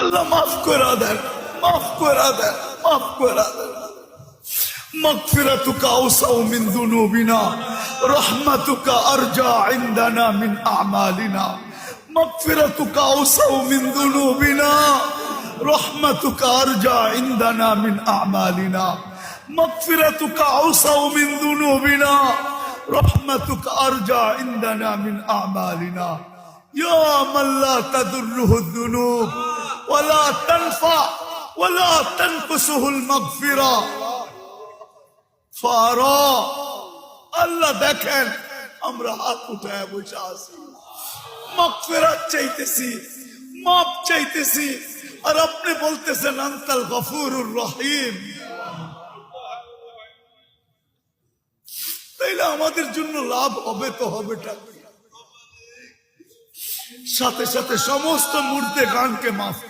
আল্লাহ মাফ করে দেন, মাফ করে দেন, মাফ করে দেন। مغفرتك أوسع من ذنوبنا رحمتك أرجى عندنا من أعمالنا مغفرتك أوسع من ذنوبنا رحمتك أرجى عندنا من أعمالنا مغفرتك أوسع من ذنوبنا رحمتك أرجى عندنا من أعمالنا يا من لا تضره الذنوب ولا تنفع ولا تنقصه المغفرة ফারা। আল্লাহ দেখেন আমরা হাত উঠায় বসে আছি, মাগফিরাত চাইতেছি, মাপ চাইতেছি, আর আপনি বলতেছেন আনতাল গফুরুর রহিম। তাইলে আমাদের জন্য লাভ হবে তো হবেটা কি? সাথে সাথে সমস্ত মুর্দে গানকে মাফ করে